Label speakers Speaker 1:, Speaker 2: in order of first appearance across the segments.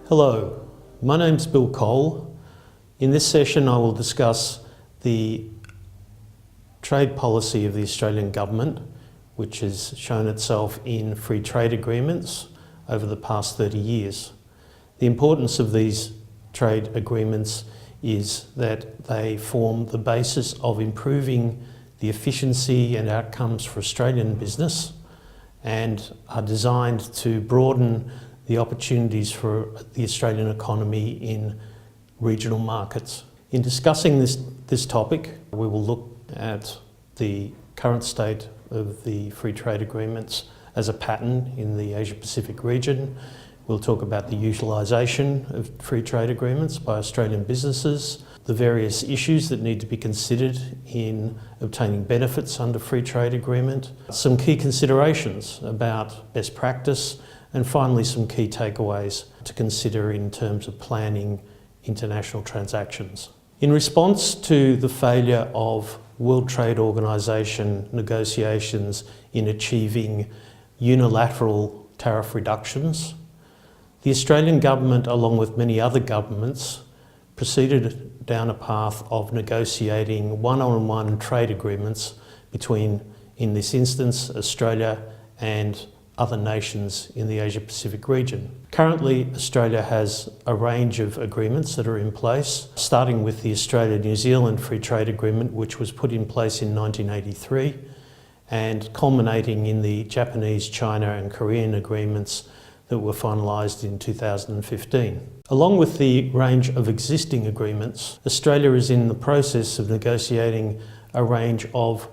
Speaker 1: Hello, my name's Bill Cole. In this session I will discuss the trade policy of the Australian Government, which has shown itself in free trade agreements over the past 30 years. The importance of these trade agreements is that they form the basis of improving the efficiency and outcomes for Australian business and are designed to broaden the opportunities for the Australian economy in regional markets. In discussing this topic, we will look at the current state of the free trade agreements as a pattern in the Asia-Pacific region. We'll talk about the utilisation of free trade agreements by Australian businesses, the various issues that need to be considered in obtaining benefits under free trade agreement, some key considerations about best practice, and finally some key takeaways to consider in terms of planning international transactions. In response to the failure of World Trade Organization negotiations in achieving unilateral tariff reductions, the Australian government, along with many other governments, proceeded down a path of negotiating one-on-one trade agreements between, in this instance, Australia and other nations in the Asia-Pacific region. Currently, Australia has a range of agreements that are in place, starting with the Australia-New Zealand Free Trade Agreement, which was put in place in 1983, and culminating in the Japanese, China and Korean agreements that were finalised in 2015. Along with the range of existing agreements, Australia is in the process of negotiating a range of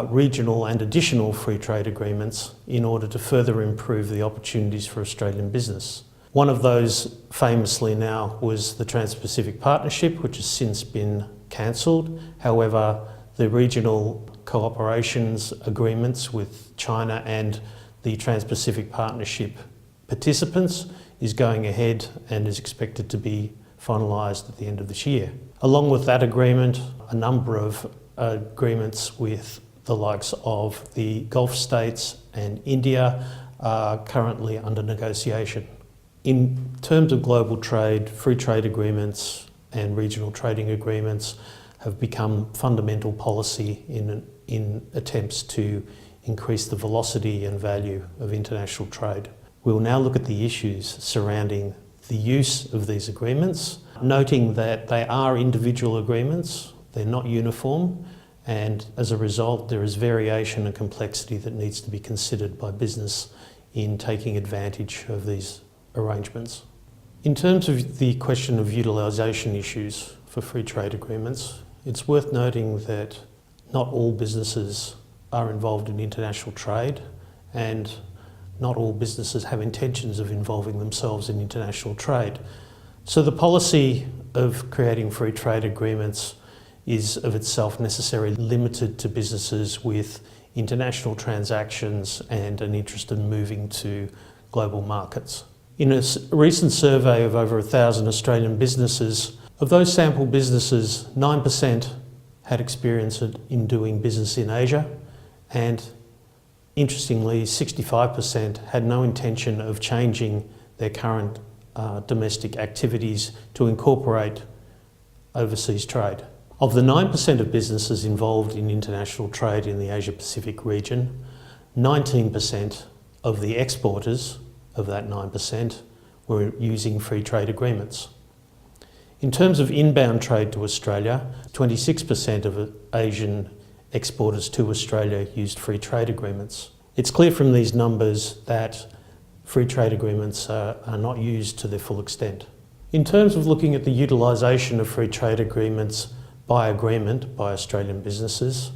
Speaker 1: regional and additional free trade agreements in order to further improve the opportunities for Australian business. One of those famously now was the Trans-Pacific Partnership, which has since been cancelled. However, the regional cooperations agreements with China and the Trans-Pacific Partnership participants is going ahead and is expected to be finalised at the end of this year. Along with that agreement, a number of agreements with the likes of the Gulf states and India are currently under negotiation. In terms of global trade, free trade agreements and regional trading agreements have become fundamental policy in attempts to increase the velocity and value of international trade. We will now look at the issues surrounding the use of these agreements, noting that they are individual agreements, they're not uniform, and as a result there is variation and complexity that needs to be considered by business in taking advantage of these arrangements. In terms of the question of utilisation issues for free trade agreements, it's worth noting that not all businesses are involved in international trade, and not all businesses have intentions of involving themselves in international trade. So the policy of creating free trade agreements is of itself necessarily limited to businesses with international transactions and an interest in moving to global markets. In a recent survey of over 1,000 Australian businesses, of those sample businesses, 9% had experience in doing business in Asia, and interestingly, 65% had no intention of changing their current domestic activities to incorporate overseas trade. Of the 9% of businesses involved in international trade in the Asia-Pacific region, 19% of the exporters of that 9% were using free trade agreements. In terms of inbound trade to Australia, 26% of Asian exporters to Australia used free trade agreements. It's clear from these numbers that free trade agreements are not used to their full extent. In terms of looking at the utilisation of free trade agreements by agreement by Australian businesses,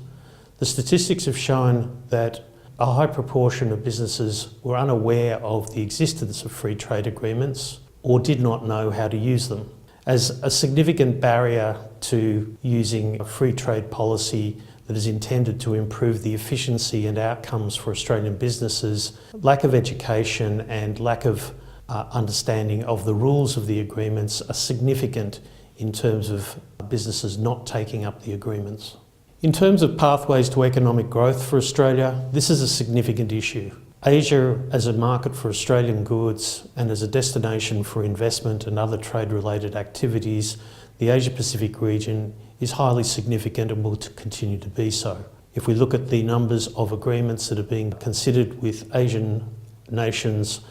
Speaker 1: the statistics have shown that a high proportion of businesses were unaware of the existence of free trade agreements or did not know how to use them. As a significant barrier to using a free trade policy that is intended to improve the efficiency and outcomes for Australian businesses, lack of education and lack of understanding of the rules of the agreements are significant in terms of businesses not taking up the agreements. In terms of pathways to economic growth for Australia, this is a significant issue. Asia as a market for Australian goods and as a destination for investment and other trade-related activities, the Asia-Pacific region is highly significant and will continue to be so. If we look at the numbers of agreements that are being considered with Asian nations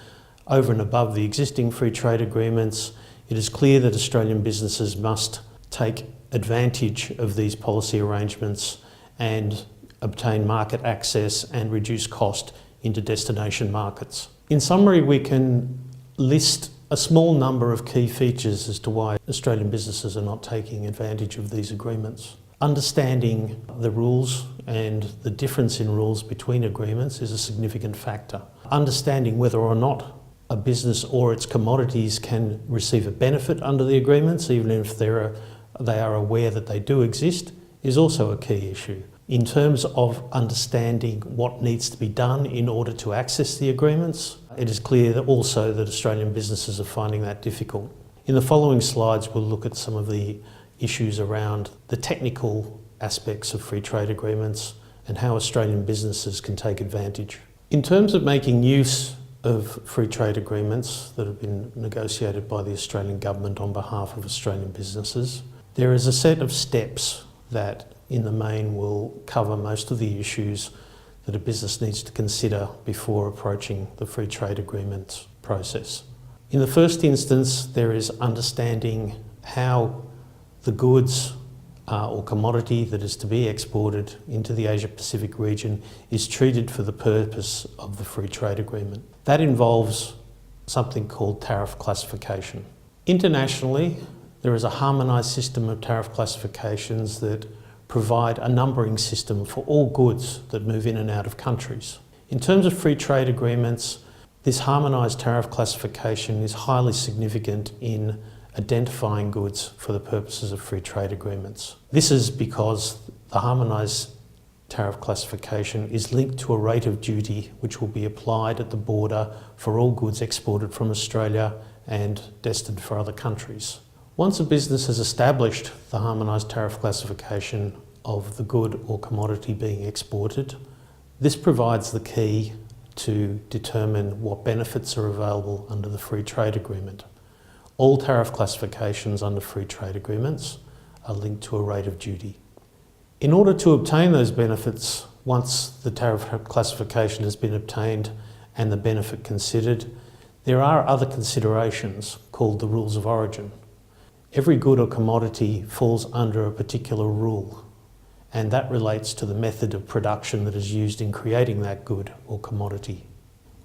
Speaker 1: over and above the existing free trade agreements, it is clear that Australian businesses must take advantage of these policy arrangements and obtain market access and reduce cost into destination markets. In summary, we can list a small number of key features as to why Australian businesses are not taking advantage of these agreements. Understanding the rules and the difference in rules between agreements is a significant factor. Understanding whether or not a business or its commodities can receive a benefit under the agreements, even if they are aware that they do exist, is also a key issue. In terms of understanding what needs to be done in order to access the agreements, it is clear that also that Australian businesses are finding that difficult. In the following slides, we'll look at some of the issues around the technical aspects of free trade agreements and how Australian businesses can take advantage. In terms of making use of free trade agreements that have been negotiated by the Australian government on behalf of Australian businesses, there is a set of steps that in the main will cover most of the issues that a business needs to consider before approaching the free trade agreements process. In the first instance, there is understanding how the goods or commodity that is to be exported into the Asia-Pacific region is treated for the purpose of the free trade agreement. That involves something called tariff classification. Internationally, there is a harmonized system of tariff classifications that provide a numbering system for all goods that move in and out of countries. In terms of free trade agreements, this harmonized tariff classification is highly significant in identifying goods for the purposes of free trade agreements. This is because the harmonized tariff classification is linked to a rate of duty which will be applied at the border for all goods exported from Australia and destined for other countries. Once a business has established the harmonized tariff classification of the good or commodity being exported, this provides the key to determine what benefits are available under the free trade agreement. All tariff classifications under free trade agreements are linked to a rate of duty. In order to obtain those benefits, once the tariff classification has been obtained and the benefit considered, there are other considerations called the rules of origin. Every good or commodity falls under a particular rule, and that relates to the method of production that is used in creating that good or commodity.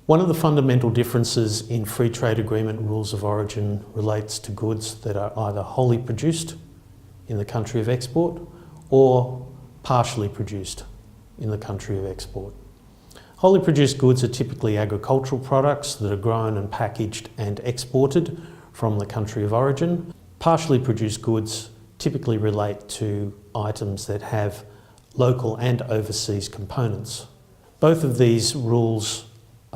Speaker 1: One of the fundamental differences in free trade agreement rules of origin relates to goods that are either wholly produced in the country of export or partially produced in the country of export. Wholly produced goods are typically agricultural products that are grown and packaged and exported from the country of origin. Partially produced goods typically relate to items that have local and overseas components. Both of these rules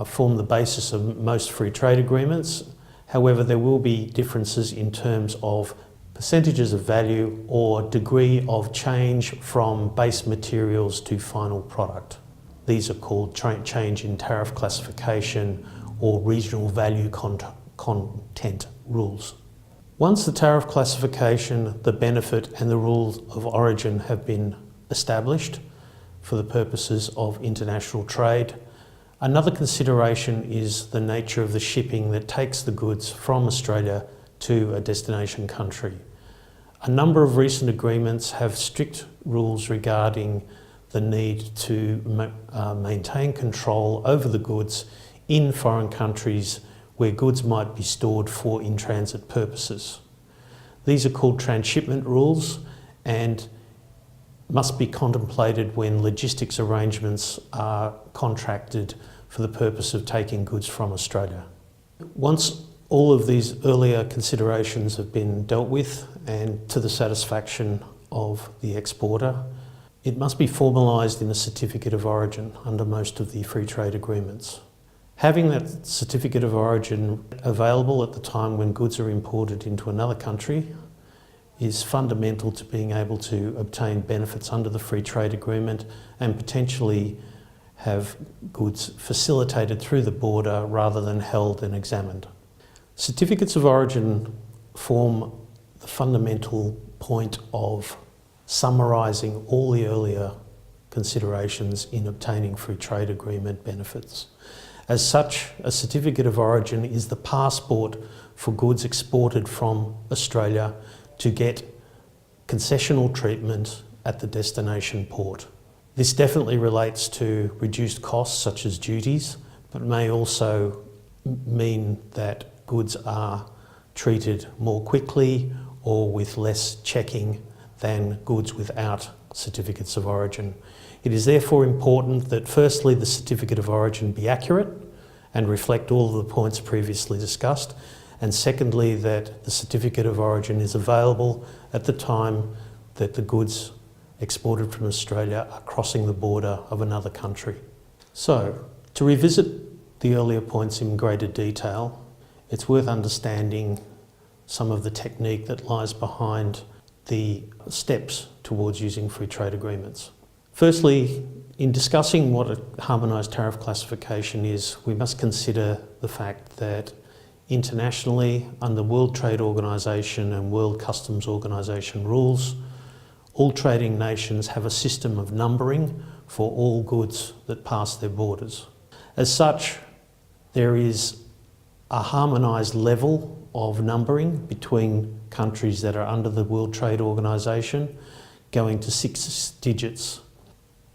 Speaker 1: form the basis of most free trade agreements. However, there will be differences in terms of percentages of value or degree of change from base materials to final product. These are called change in tariff classification or regional value content rules. Once the tariff classification, the benefit and the rules of origin have been established for the purposes of international trade, another consideration is the nature of the shipping that takes the goods from Australia to a destination country. A number of recent agreements have strict rules regarding the need to maintain control over the goods in foreign countries where goods might be stored for in-transit purposes. These are called transshipment rules and must be contemplated when logistics arrangements are contracted for the purpose of taking goods from Australia. Once all of these earlier considerations have been dealt with and to the satisfaction of the exporter, it must be formalised in a certificate of origin under most of the free trade agreements. Having that certificate of origin available at the time when goods are imported into another country is fundamental to being able to obtain benefits under the free trade agreement and potentially have goods facilitated through the border rather than held and examined. Certificates of origin form the fundamental point of summarising all the earlier considerations in obtaining free trade agreement benefits. As such, a certificate of origin is the passport for goods exported from Australia to get concessional treatment at the destination port. This definitely relates to reduced costs such as duties, but may also mean that goods are treated more quickly or with less checking than goods without certificates of origin. It is therefore important that firstly the certificate of origin be accurate and reflect all of the points previously discussed, and secondly that the certificate of origin is available at the time that the goods exported from Australia are crossing the border of another country. So, to revisit the earlier points in greater detail, it's worth understanding some of the technique that lies behind the steps towards using free trade agreements. Firstly, in discussing what a harmonised tariff classification is, we must consider the fact that internationally, under World Trade Organization and World Customs Organization rules, all trading nations have a system of numbering for all goods that pass their borders. As such, there is a harmonised level of numbering between countries that are under the World Trade Organization, going to 6 digits.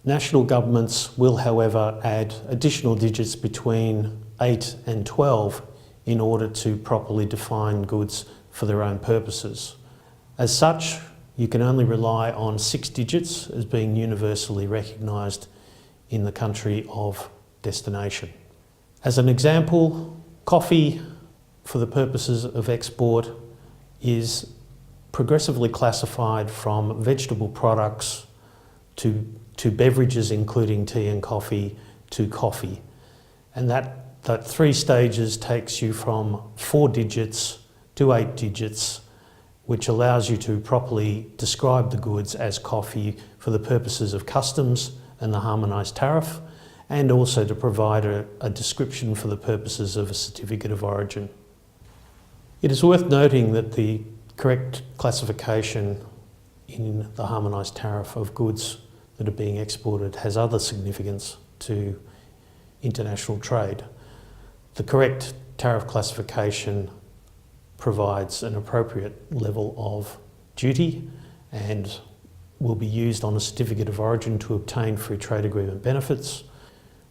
Speaker 1: National governments will, however, add additional digits between 8 and 12 in order to properly define goods for their own purposes. As such, you can only rely on 6 digits as being universally recognised in the country of destination. As an example, coffee for the purposes of export is progressively classified from vegetable products to beverages including tea and coffee to coffee. And that 3 stages takes you from 4 digits to 8 digits, which allows you to properly describe the goods as coffee for the purposes of customs and the harmonised tariff, and also to provide a description for the purposes of a certificate of origin. It is worth noting that the correct classification in the harmonised tariff of goods that are being exported has other significance to international trade. The correct tariff classification provides an appropriate level of duty and will be used on a certificate of origin to obtain free trade agreement benefits.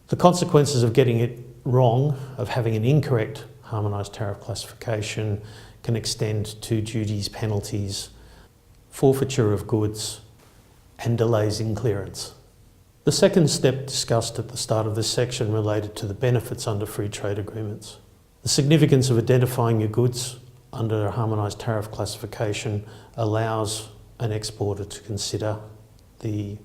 Speaker 1: The consequences of getting it wrong, of having an incorrect harmonised tariff classification, can extend to duties, penalties, forfeiture of goods, and delays in clearance. The second step discussed at the start of this section related to the benefits under free trade agreements. The significance of identifying your goods under a harmonised tariff classification allows an exporter to consider the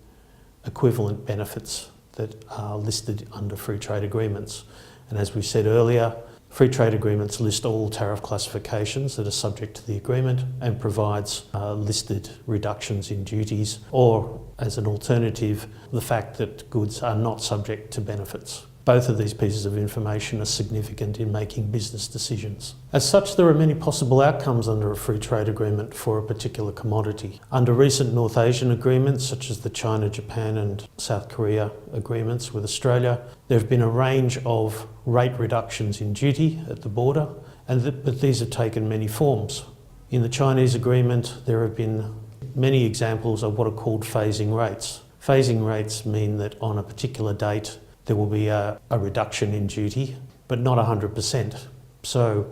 Speaker 1: equivalent benefits that are listed under free trade agreements. And as we said earlier, free trade agreements list all tariff classifications that are subject to the agreement and provides listed reductions in duties, or as an alternative, the fact that goods are not subject to benefits. Both of these pieces of information are significant in making business decisions. As such, there are many possible outcomes under a free trade agreement for a particular commodity. Under recent North Asian agreements, such as the China, Japan and South Korea agreements with Australia, there have been a range of rate reductions in duty at the border, but these have taken many forms. In the Chinese agreement, there have been many examples of what are called phasing rates. Phasing rates mean that on a particular date, there will be a reduction in duty, but not 100%. So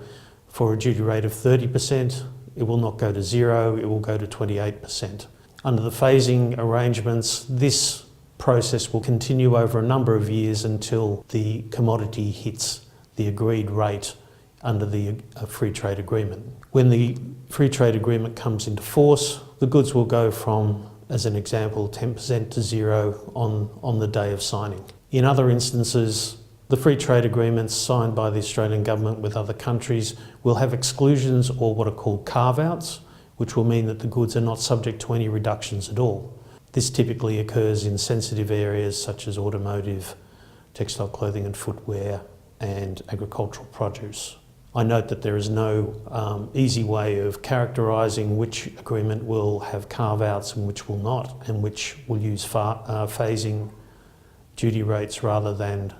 Speaker 1: for a duty rate of 30%, it will not go to 0, it will go to 28%. Under the phasing arrangements, this process will continue over a number of years until the commodity hits the agreed rate under the free trade agreement. When the free trade agreement comes into force, the goods will go from, as an example, 10% to 0 on the day of signing. In other instances, the free trade agreements signed by the Australian government with other countries will have exclusions or what are called carve-outs, which will mean that the goods are not subject to any reductions at all. This typically occurs in sensitive areas such as automotive, textile clothing and footwear, and agricultural produce. I note that there is no easy way of characterising which agreement will have carve-outs and which will not, and which will use phasing duty rates rather than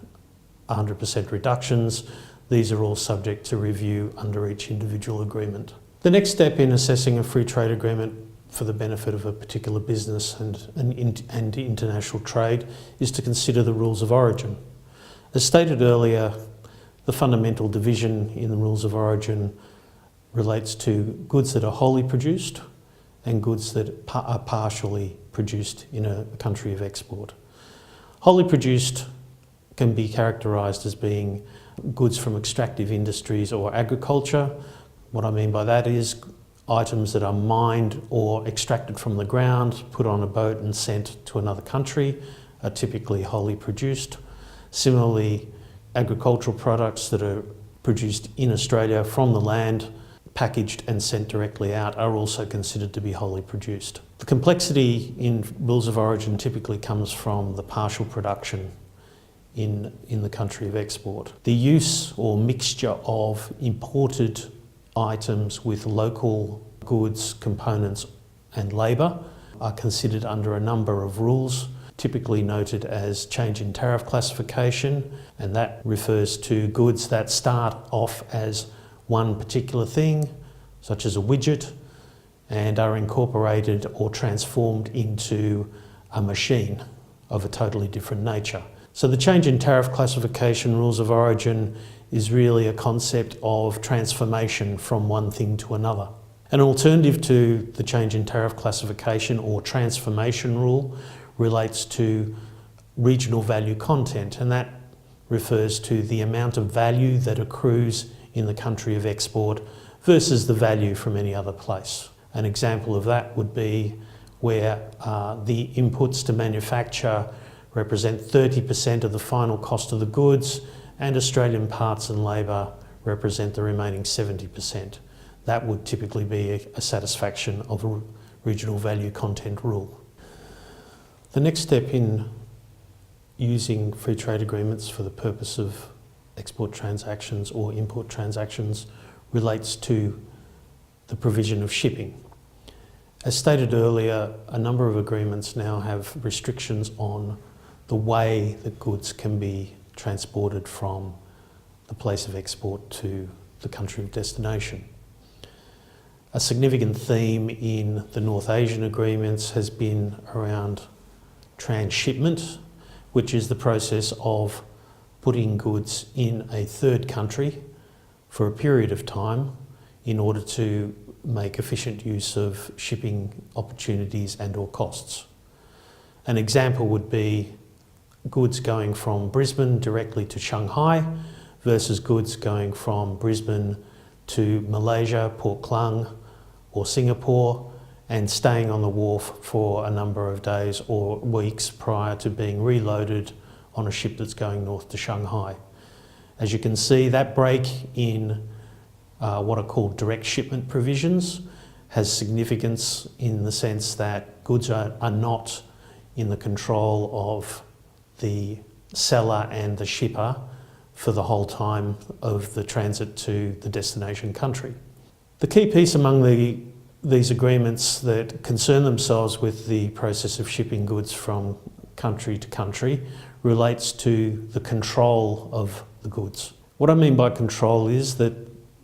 Speaker 1: 100% reductions. These are all subject to review under each individual agreement. The next step in assessing a free trade agreement for the benefit of a particular business and international trade is to consider the rules of origin. As stated earlier, the fundamental division in the rules of origin relates to goods that are wholly produced and goods that are partially produced in a country of export. Wholly produced can be characterised as being goods from extractive industries or agriculture. What I mean by that is items that are mined or extracted from the ground, put on a boat and sent to another country are typically wholly produced. Similarly, agricultural products that are produced in Australia from the land, packaged and sent directly out, are also considered to be wholly produced. The complexity in rules of origin typically comes from the partial production in the country of export. The use or mixture of imported items with local goods, components and labour are considered under a number of rules, typically noted as change in tariff classification, and that refers to goods that start off as one particular thing, such as a widget, and are incorporated or transformed into a machine of a totally different nature. So the change in tariff classification rules of origin is really a concept of transformation from one thing to another. An alternative to the change in tariff classification or transformation rule relates to regional value content, and that refers to the amount of value that accrues in the country of export versus the value from any other place. An example of that would be where the inputs to manufacture represent 30% of the final cost of the goods, and Australian parts and labour represent the remaining 70%. That would typically be a satisfaction of a regional value content rule. The next step in using free trade agreements for the purpose of export transactions or import transactions relates to the provision of shipping. As stated earlier, a number of agreements now have restrictions on the way that goods can be transported from the place of export to the country of destination. A significant theme in the North Asian agreements has been around transshipment, which is the process of putting goods in a third country for a period of time in order to make efficient use of shipping opportunities and or costs. An example would be goods going from Brisbane directly to Shanghai versus goods going from Brisbane to Malaysia, Port Klang or Singapore, and staying on the wharf for a number of days or weeks prior to being reloaded on a ship that's going north to Shanghai. As you can see, that break in what are called direct shipment provisions has significance in the sense that goods are not in the control of the seller and the shipper for the whole time of the transit to the destination country. The key piece among these agreements that concern themselves with the process of shipping goods from country to country relates to the control of the goods. What I mean by control is that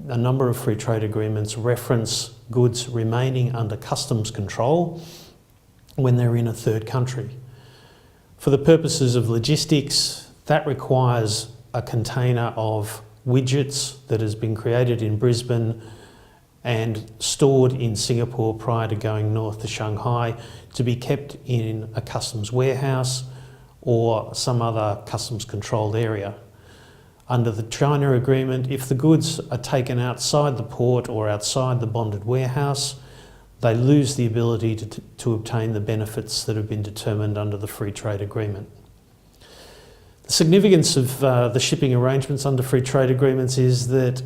Speaker 1: a number of free trade agreements reference goods remaining under customs control when they're in a third country. For the purposes of logistics, that requires a container of widgets that has been created in Brisbane and stored in Singapore prior to going north to Shanghai to be kept in a customs warehouse or some other customs controlled area. Under the China agreement, if the goods are taken outside the port or outside the bonded warehouse, they lose the ability to obtain the benefits that have been determined under the free trade agreement. The significance of the shipping arrangements under free trade agreements is that,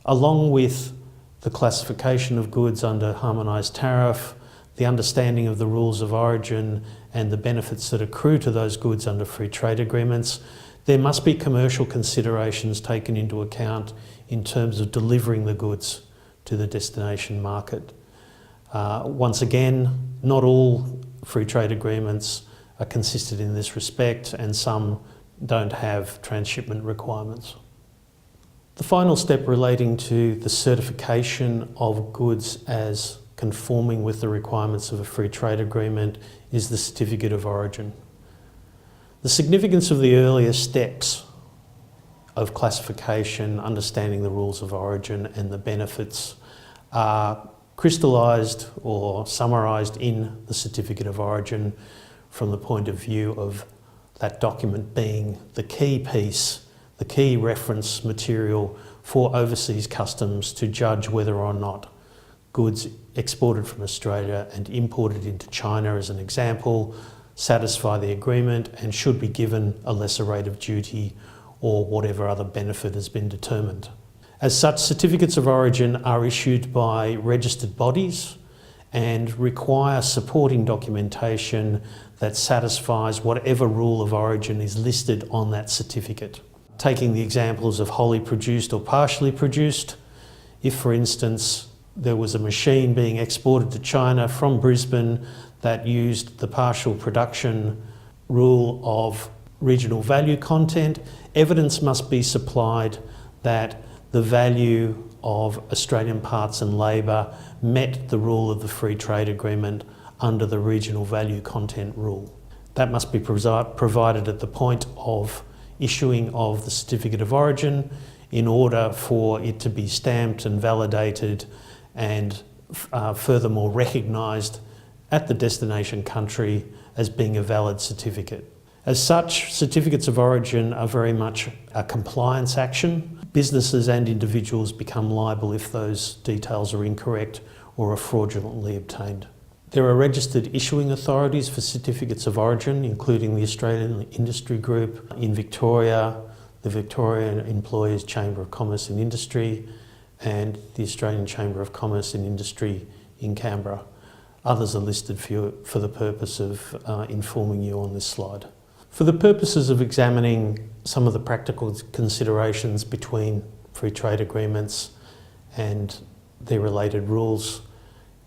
Speaker 1: along with the classification of goods under Harmonized Tariff, the understanding of the rules of origin and the benefits that accrue to those goods under free trade agreements, There must be commercial considerations taken into account in terms of delivering the goods to the destination market. Once again, not all free trade agreements are consistent in this respect, and some don't have transshipment requirements. The final step relating to the certification of goods as conforming with the requirements of a free trade agreement is the certificate of origin. The significance of the earlier steps of classification, understanding the rules of origin and the benefits are crystallised or summarised in the certificate of origin from the point of view of that document being the key piece, the key reference material for overseas customs to judge whether or not goods exported from Australia and imported into China, as an example, satisfy the agreement and should be given a lesser rate of duty or whatever other benefit has been determined. As such, certificates of origin are issued by registered bodies and require supporting documentation that satisfies whatever rule of origin is listed on that certificate. Taking the examples of wholly produced or partially produced, if for instance there was a machine being exported to China from Brisbane that used the partial production rule of regional value content, evidence must be supplied that the value of Australian parts and labour met the rule of the free trade agreement under the regional value content rule. That must be provided at the point of issuing of the certificate of origin in order for it to be stamped and validated and furthermore recognised at the destination country as being a valid certificate. As such, certificates of origin are very much a compliance action. Businesses and individuals become liable if those details are incorrect or are fraudulently obtained. There are registered issuing authorities for certificates of origin, including the Australian Industry Group in Victoria, the Victorian Employers Chamber of Commerce and Industry, and the Australian Chamber of Commerce and Industry in Canberra. Others are listed for the purpose of informing you on this slide. For the purposes of examining some of the practical considerations between free trade agreements and their related rules,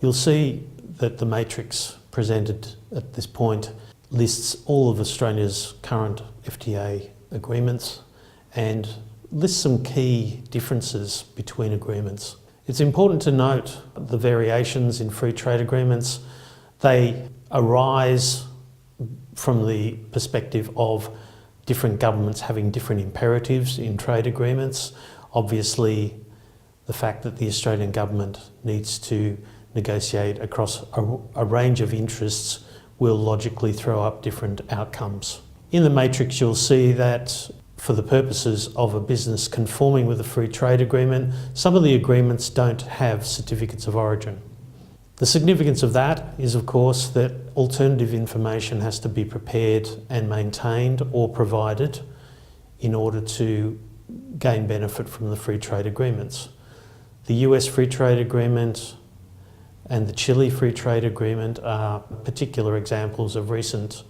Speaker 1: you'll see that the matrix presented at this point lists all of Australia's current FTA agreements and lists some key differences between agreements. It's important to note the variations in free trade agreements. They arise from the perspective of different governments having different imperatives in trade agreements. Obviously, the fact that the Australian government needs to negotiate across a range of interests will logically throw up different outcomes. In the matrix, you'll see that for the purposes of a business conforming with a free trade agreement, some of the agreements don't have certificates of origin. The significance of that is, of course, that alternative information has to be prepared and maintained or provided in order to gain benefit from the free trade agreements. The US Free Trade Agreement and the Chile Free Trade Agreement are particular examples of recent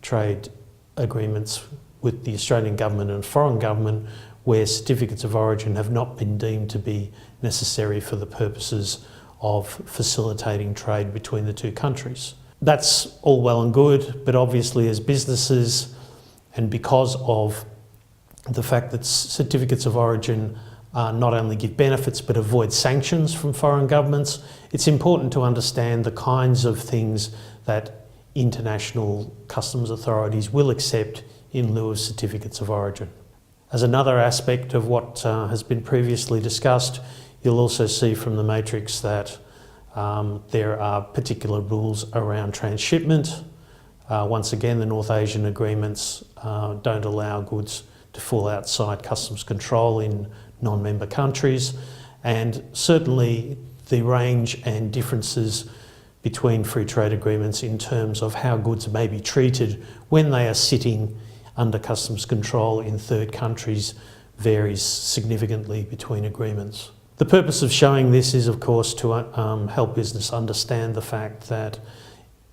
Speaker 1: trade agreements with the Australian government and foreign government where certificates of origin have not been deemed to be necessary for the purposes of facilitating trade between the two countries. That's all well and good, but obviously as businesses, and because of the fact that certificates of origin not only give benefits but avoid sanctions from foreign governments, it's important to understand the kinds of things that international customs authorities will accept in lieu of certificates of origin. As another aspect of what has been previously discussed, you'll also see from the matrix that there are particular rules around transshipment. Once again, the North Asian agreements don't allow goods to fall outside customs control in non-member countries, and certainly the range and differences between free trade agreements in terms of how goods may be treated when they are sitting under customs control in third countries varies significantly between agreements. The purpose of showing this is, of course, to help business understand the fact that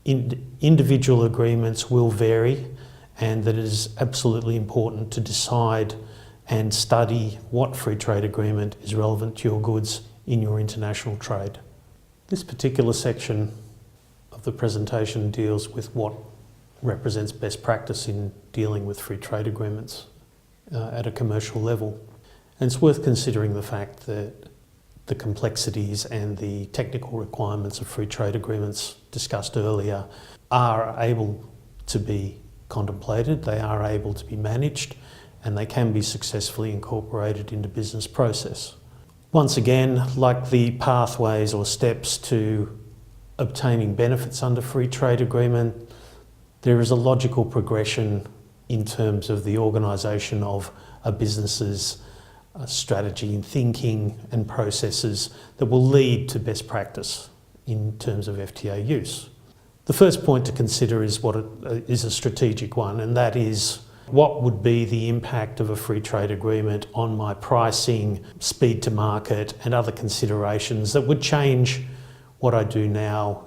Speaker 1: individual agreements will vary and that it is absolutely important to decide and study what free trade agreement is relevant to your goods in your international trade. This particular section of the presentation deals with what represents best practice in dealing with free trade agreements at a commercial level. And it's worth considering the fact that the complexities and the technical requirements of free trade agreements discussed earlier are able to be contemplated, they are able to be managed, and they can be successfully incorporated into business process. Once again, like the pathways or steps to obtaining benefits under free trade agreement, there is a logical progression in terms of the organisation of a business's strategy and thinking and processes that will lead to best practice in terms of FTA use. The first point to consider is what is a strategic one, and that is what would be the impact of a free trade agreement on my pricing, speed to market, and other considerations that would change what I do now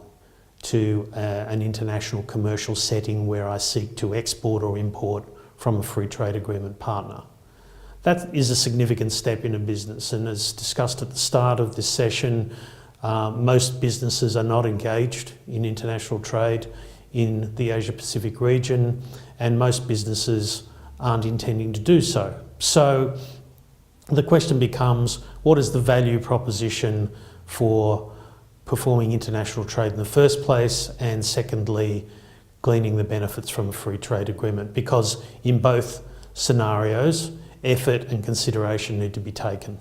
Speaker 1: to an international commercial setting where I seek to export or import from a free trade agreement partner. That is a significant step in a business, and as discussed at the start of this session, most businesses are not engaged in international trade in the Asia-Pacific region, and most businesses aren't intending to do so. So the question becomes, what is the value proposition for performing international trade in the first place, and secondly, gleaning the benefits from a free trade agreement? Because in both scenarios, effort and consideration need to be taken.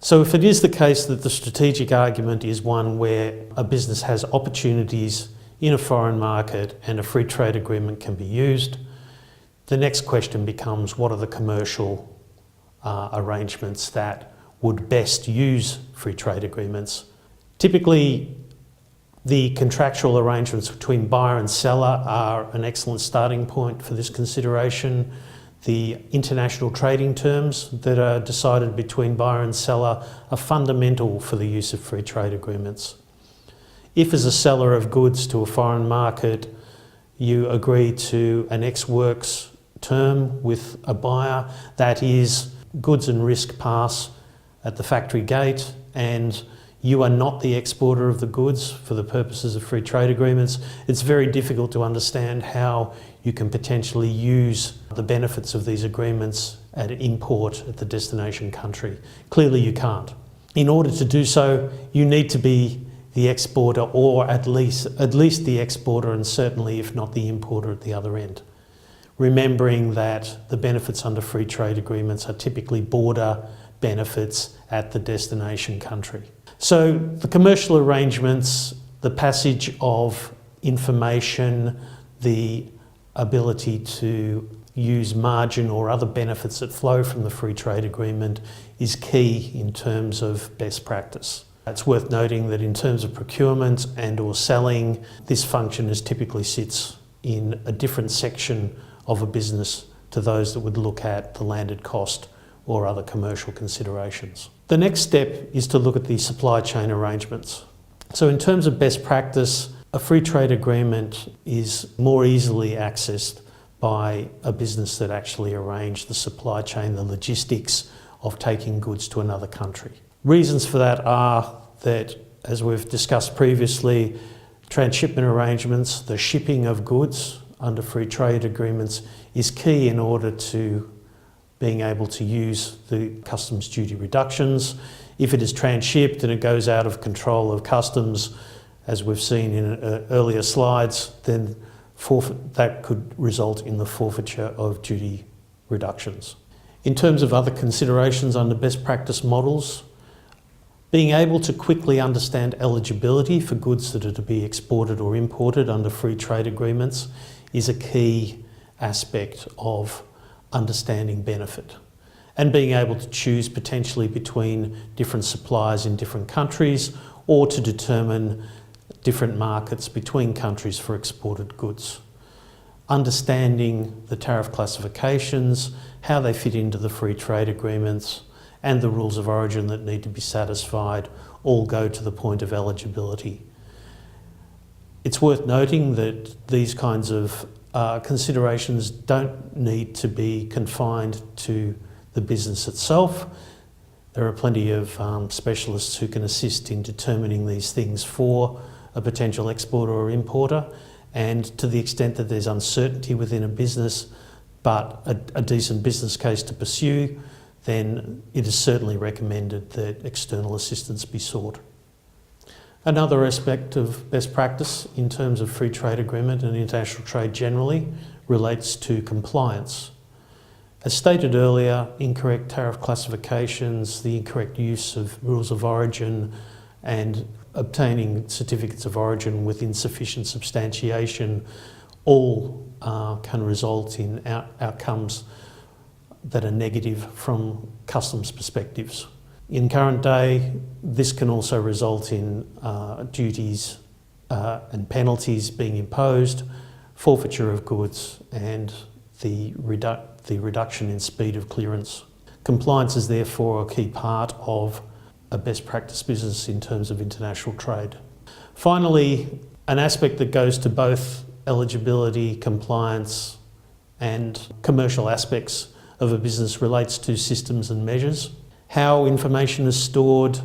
Speaker 1: So if it is the case that the strategic argument is one where a business has opportunities in a foreign market and a free trade agreement can be used, the next question becomes, what are the commercial arrangements that would best use free trade agreements? Typically, the contractual arrangements between buyer and seller are an excellent starting point for this consideration. The international trading terms that are decided between buyer and seller are fundamental for the use of free trade agreements. If as a seller of goods to a foreign market, you agree to an ex-works term with a buyer, that is, goods and risk pass at the factory gate, and you are not the exporter of the goods for the purposes of free trade agreements, it's very difficult to understand how you can potentially use the benefits of these agreements at import at the destination country. Clearly you can't. In order to do so, you need to be the exporter, or at least the exporter, and certainly if not the importer at the other end. Remembering that the benefits under free trade agreements are typically border benefits at the destination country. So the commercial arrangements, the passage of information, the ability to use margin or other benefits that flow from the free trade agreement is key in terms of best practice. It's worth noting that in terms of procurement and or selling, this function typically sits in a different section of a business to those that would look at the landed cost or other commercial considerations. The next step is to look at the supply chain arrangements. So in terms of best practice, a free trade agreement is more easily accessed by a business that actually arranged the supply chain, the logistics of taking goods to another country. Reasons for that are that, as we've discussed previously, transshipment arrangements, the shipping of goods under free trade agreements is key in order to being able to use the customs duty reductions. If it is transshipped and it goes out of control of customs, as we've seen in earlier slides, then that could result in the forfeiture of duty reductions. In terms of other considerations under best practice models, being able to quickly understand eligibility for goods that are to be exported or imported under free trade agreements is a key aspect of understanding benefit. And being able to choose potentially between different suppliers in different countries, or to determine different markets between countries for exported goods. Understanding the tariff classifications, how they fit into the free trade agreements, and the rules of origin that need to be satisfied all go to the point of eligibility. It's worth noting that these kinds of considerations don't need to be confined to the business itself. There are plenty of specialists who can assist in determining these things for a potential exporter or importer, and to the extent that there's uncertainty within a business but a decent business case to pursue, then it is certainly recommended that external assistance be sought. Another aspect of best practice in terms of free trade agreement and international trade generally relates to compliance. As stated earlier, incorrect tariff classifications, the incorrect use of rules of origin, and obtaining certificates of origin with insufficient substantiation all can result in outcomes that are negative from customs perspectives. In current day, this can also result in duties and penalties being imposed, forfeiture of goods, and the reduction in speed of clearance. Compliance is therefore a key part of a best practice business in terms of international trade. Finally, an aspect that goes to both eligibility, compliance, and commercial aspects of a business relates to systems and measures. How information is stored,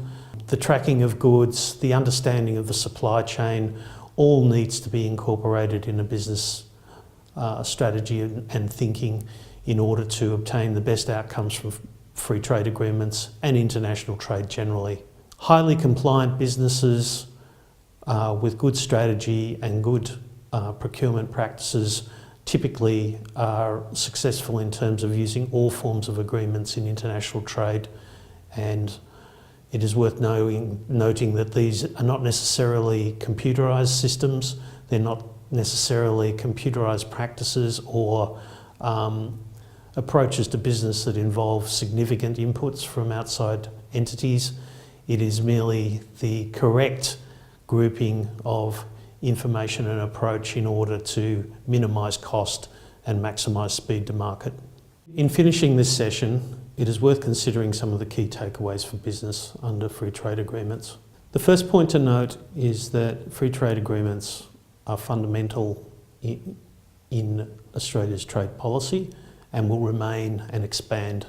Speaker 1: the tracking of goods, the understanding of the supply chain, all needs to be incorporated in a business strategy and thinking in order to obtain the best outcomes from free trade agreements and international trade generally. Highly compliant businesses with good strategy and good procurement practices typically are successful in terms of using all forms of agreements in international trade, and it is worth noting that these are not necessarily computerised systems, they're not necessarily computerised practices or approaches to business that involve significant inputs from outside entities. It is merely the correct grouping of information and approach in order to minimise cost and maximise speed to market. In finishing this session, it is worth considering some of the key takeaways for business under free trade agreements. The first point to note is that free trade agreements are fundamental in Australia's trade policy and will remain and expand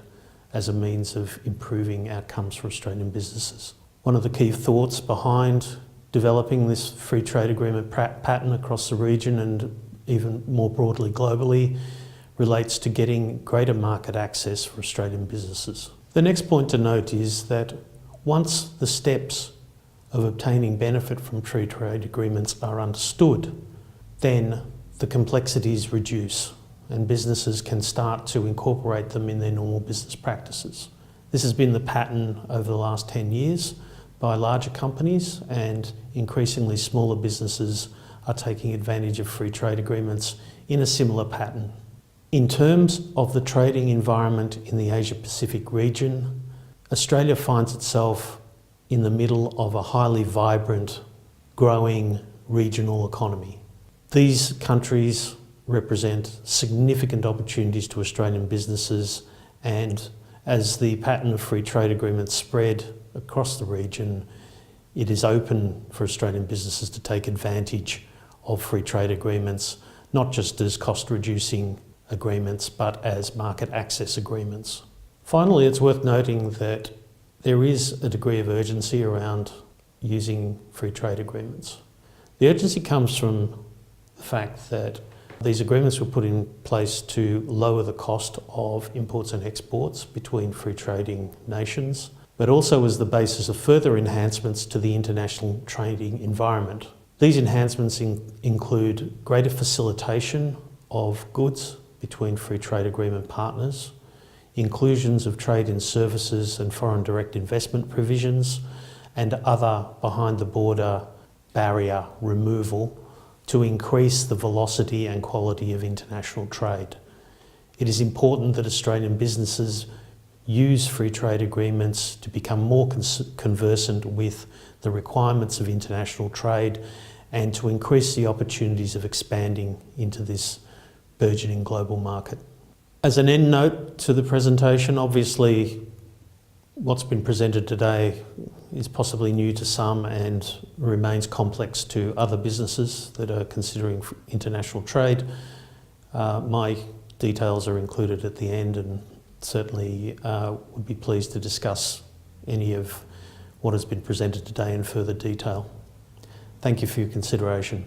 Speaker 1: as a means of improving outcomes for Australian businesses. One of the key thoughts behind developing this free trade agreement pattern across the region and even more broadly globally relates to getting greater market access for Australian businesses. The next point to note is that once the steps of obtaining benefit from free trade agreements are understood, then the complexities reduce and businesses can start to incorporate them in their normal business practices. This has been the pattern over the last 10 years by larger companies, and increasingly smaller businesses are taking advantage of free trade agreements in a similar pattern. In terms of the trading environment in the Asia-Pacific region, Australia finds itself in the middle of a highly vibrant, growing regional economy. These countries represent significant opportunities to Australian businesses, and as the pattern of free trade agreements spread across the region, it is open for Australian businesses to take advantage of free trade agreements, not just as cost-reducing agreements, but as market access agreements. Finally, it's worth noting that there is a degree of urgency around using free trade agreements. The urgency comes from the fact that these agreements were put in place to lower the cost of imports and exports between free trading nations, but also as the basis of further enhancements to the international trading environment. These enhancements include greater facilitation of goods between free trade agreement partners, inclusions of trade in services and foreign direct investment provisions, and other behind-the-border barrier removal to increase the velocity and quality of international trade. It is important that Australian businesses use free trade agreements to become more conversant with the requirements of international trade and to increase the opportunities of expanding into this burgeoning global market. As an end note to the presentation, obviously what's been presented today is possibly new to some and remains complex to other businesses that are considering international trade. My details are included at the end, and certainly would be pleased to discuss any of what has been presented today in further detail. Thank you for your consideration.